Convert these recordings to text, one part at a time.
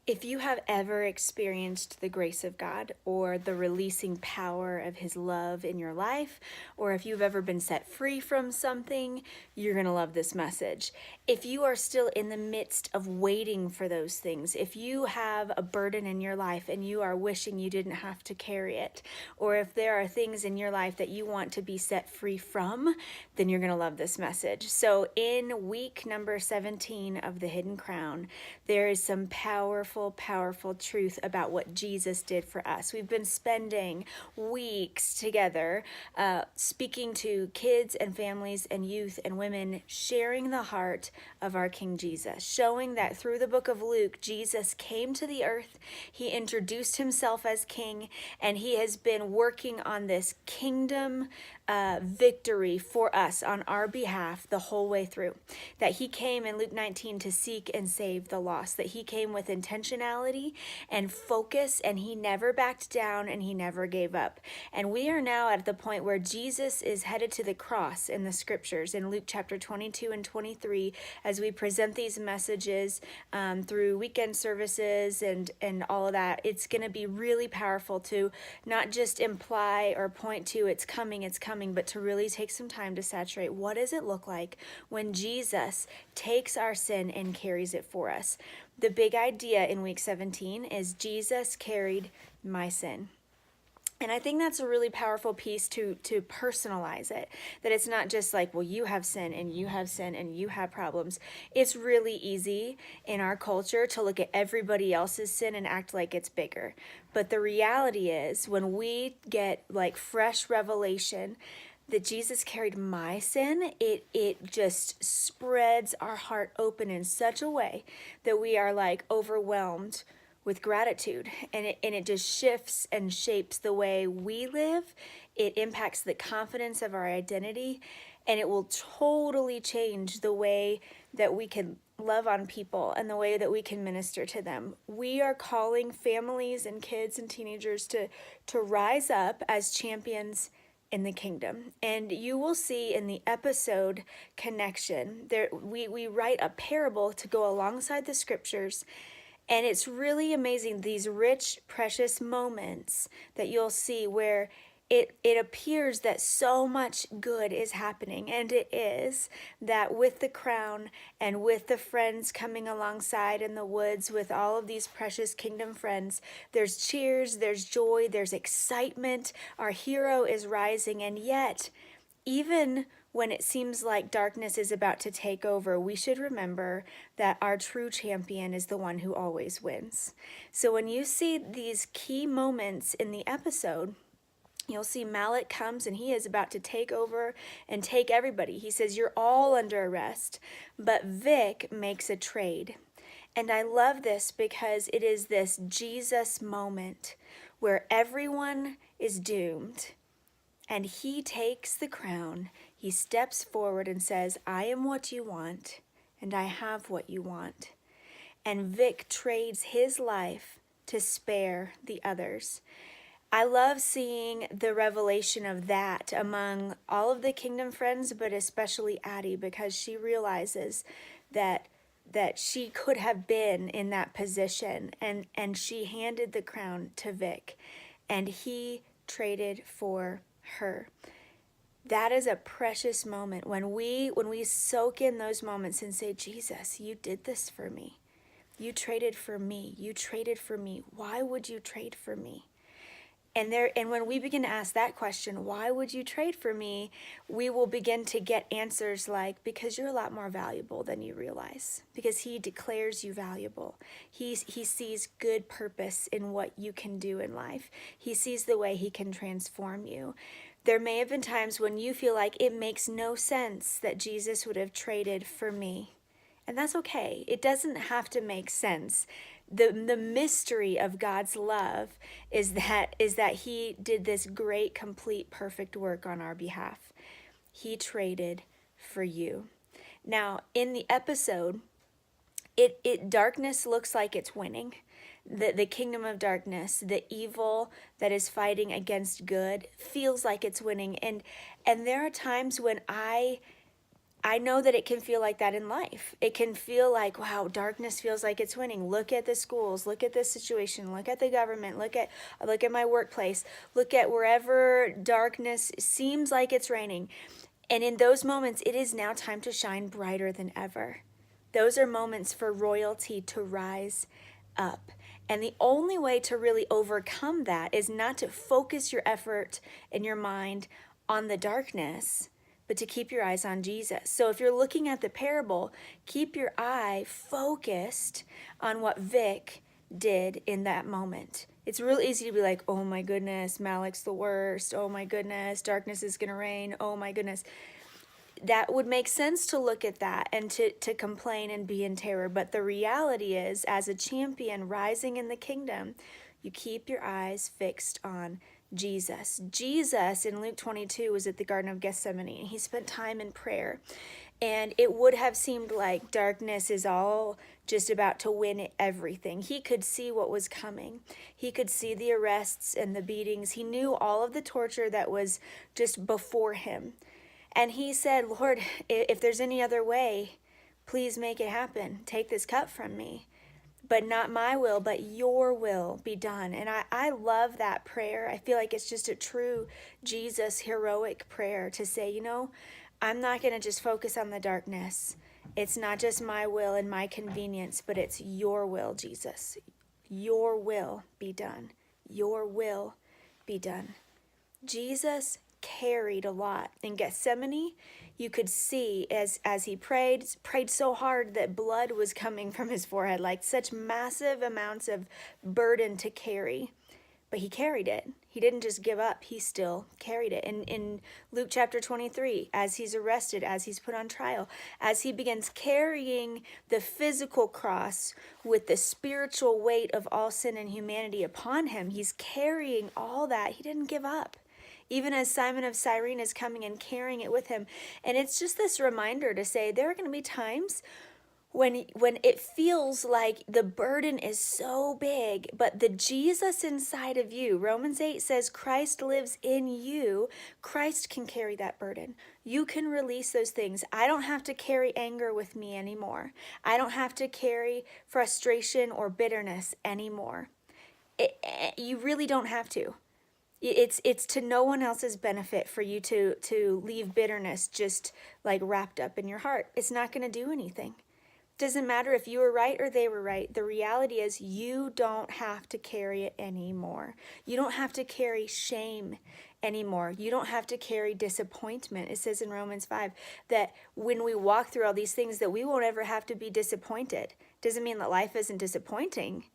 If you have ever experienced the grace of God or the releasing power of His love in your life, or if you've ever been set free from something, you're going to love this message. If you are still in the midst of waiting for those things, if you have a burden in your life and you are wishing you didn't have to carry it, or if there are things in your life that you want to be set free from, then you're going to love this message. So in week number 17 of the Hidden Crown, there is some powerful truth about what Jesus did for us. We've been spending weeks together speaking to kids and families and youth and women, sharing the heart of our King Jesus, showing that through the book of Luke, Jesus came to the earth, He introduced Himself as King, and He has been working on this kingdom victory for us on our behalf the whole way through. That He came in Luke 19 to seek and save the lost, that He came with intentionality and focus, and He never backed down and He never gave up. And we are now at the point where Jesus is headed to the cross in the scriptures in Luke chapter 22 and 23 as we present these messages through weekend services and all of that. It's going to be really powerful to not just imply or point to it's coming, but to really take some time to saturate what does it look like when Jesus takes our sin and carries it for us. The big idea in week 17 is Jesus carried my sin. And I think that's a really powerful piece to personalize it. That it's not just like, well, you have sin and you have sin and you have problems. It's really easy in our culture to look at everybody else's sin and act like it's bigger. But the reality is, when we get like fresh revelation that Jesus carried my sin, it just spreads our heart open in such a way that we are like overwhelmed with gratitude, and it just shifts and shapes the way we live. It impacts the confidence of our identity, and it will totally change the way that we can love on people and the way that we can minister to them. We are calling families and kids and teenagers to rise up as champions in the kingdom. And you will see in the episode connection there, we write a parable to go alongside the scriptures. And it's really amazing, these rich, precious moments that you'll see where it appears that so much good is happening. And it is, that with the crown and with the friends coming alongside in the woods with all of these precious kingdom friends, there's cheers, there's joy, there's excitement. Our hero is rising. And yet, even when it seems like darkness is about to take over, we should remember that our true champion is the one who always wins. So when you see these key moments in the episode, you'll see Mallet comes and he is about to take over and take everybody. He says, you're all under arrest. But Vic makes a trade. And I love this because it is this Jesus moment where everyone is doomed. And he takes the crown, he steps forward and says, I am what you want, and I have what you want. And Vic trades his life to spare the others. I love seeing the revelation of that among all of the kingdom friends, but especially Addie, because she realizes that she could have been in that position, and she handed the crown to Vic, and he traded for her. That is a precious moment when we soak in those moments and say, Jesus, you did this for me. You traded for me. You traded for me. Why would you trade for me? And when we begin to ask that question, why would you trade for me? We will begin to get answers like, because you're a lot more valuable than you realize. Because he declares you valuable. He sees good purpose in what you can do in life. He sees the way he can transform you. There may have been times when you feel like it makes no sense that Jesus would have traded for me. And that's okay. It doesn't have to make sense. The mystery of God's love is that he did this great, complete, perfect work on our behalf. He traded for you. Now, in the episode, darkness looks like it's winning. The kingdom of darkness, the evil that is fighting against good, feels like it's winning. And there are times when I I know that it can feel like that in life. It can feel like, wow, darkness feels like it's winning. Look at the schools, look at this situation, look at the government, look at my workplace, look at wherever darkness seems like it's reigning. And in those moments, it is now time to shine brighter than ever. Those are moments for royalty to rise up. And the only way to really overcome that is not to focus your effort and your mind on the darkness, but to keep your eyes on Jesus. So if you're looking at the parable, keep your eye focused on what Vic did in that moment. It's real easy to be like, oh my goodness, Malik's the worst. Oh my goodness, darkness is going to reign. Oh my goodness. That would make sense to look at that and to complain and be in terror. But the reality is, as a champion rising in the kingdom, you keep your eyes fixed on Jesus. Jesus in Luke 22 was at the Garden of Gethsemane, and he spent time in prayer. And it would have seemed like darkness is all just about to win everything. He could see what was coming. He could see the arrests and the beatings. He knew all of the torture that was just before him. And he said, Lord, if there's any other way, please make it happen. Take this cup from me. But not my will, but your will be done. And I love that prayer. I feel like it's just a true Jesus heroic prayer to say, you know, I'm not going to just focus on the darkness. It's not just my will and my convenience, but it's your will, Jesus. Your will be done. Your will be done. Jesus carried a lot. In Gethsemane, you could see as he prayed so hard that blood was coming from his forehead, like such massive amounts of burden to carry. But he carried it. He didn't just give up. He still carried it. In Luke chapter 23, as he's arrested, as he's put on trial, as he begins carrying the physical cross with the spiritual weight of all sin and humanity upon him, he's carrying all that. He didn't give up. Even as Simon of Cyrene is coming and carrying it with him. And it's just this reminder to say there are going to be times when it feels like the burden is so big, but the Jesus inside of you, Romans 8 says Christ lives in you. Christ can carry that burden. You can release those things. I don't have to carry anger with me anymore. I don't have to carry frustration or bitterness anymore. You really don't have to. It's to no one else's benefit for you to leave bitterness just like wrapped up in your heart. It's not going to do anything. Doesn't matter if you were right or they were right. The reality is you don't have to carry it anymore. You don't have to carry shame anymore. You don't have to carry disappointment. It says in Romans 5 that when we walk through all these things that we won't ever have to be disappointed. Doesn't mean that life isn't disappointing,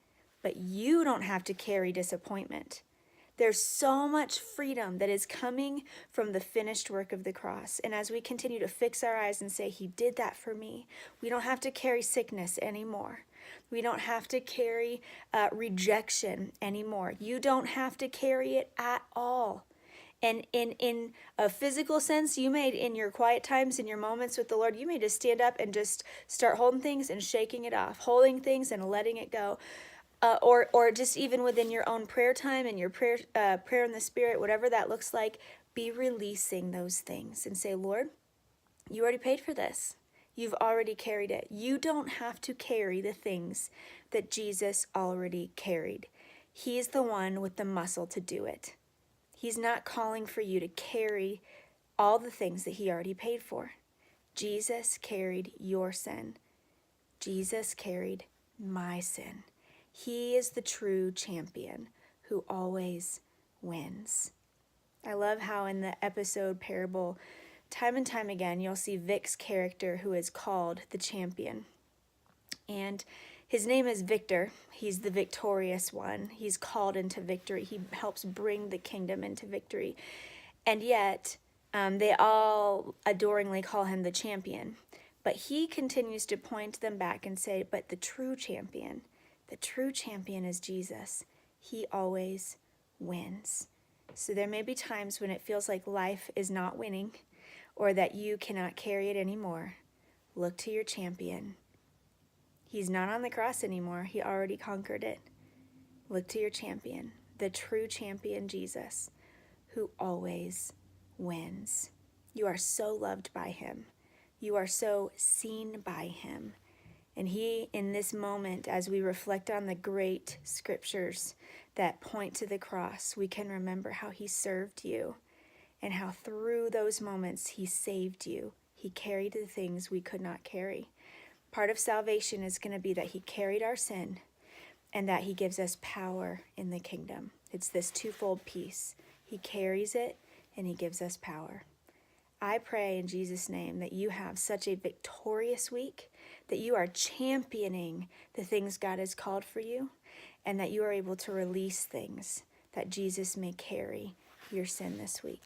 but you don't have to carry disappointment. There's so much freedom that is coming from the finished work of the cross. And as we continue to fix our eyes and say, he did that for me, we don't have to carry sickness anymore. We don't have to carry rejection anymore. You don't have to carry it at all. And in a physical sense, you may, in your quiet times, in your moments with the Lord, you may just stand up and just start holding things and shaking it off, holding things and letting it go. Or just even within your own prayer time and your prayer in the Spirit, whatever that looks like, be releasing those things and say, Lord, you already paid for this. You've already carried it. You don't have to carry the things that Jesus already carried. He's the one with the muscle to do it. He's not calling for you to carry all the things that he already paid for. Jesus carried your sin. Jesus carried my sin. He is the true champion who always wins. I love how in the episode parable, time and time again, you'll see Vic's character who is called the champion. And his name is Victor. He's the victorious one. He's called into victory. He helps bring the kingdom into victory. And yet, they all adoringly call him the champion. But he continues to point them back and say, but the true champion is Jesus. He always wins. So there may be times when it feels like life is not winning or that you cannot carry it anymore. Look to your champion. He's not on the cross anymore. He already conquered it. Look to your champion, the true champion, Jesus, who always wins. You are so loved by him. You are so seen by him. And he, in this moment, as we reflect on the great scriptures that point to the cross, we can remember how he served you and how through those moments he saved you. He carried the things we could not carry. Part of salvation is going to be that he carried our sin and that he gives us power in the kingdom. It's this twofold piece. He carries it and he gives us power. I pray in Jesus' name that you have such a victorious week, that you are championing the things God has called for you, and that you are able to release things that Jesus may carry your sin this week.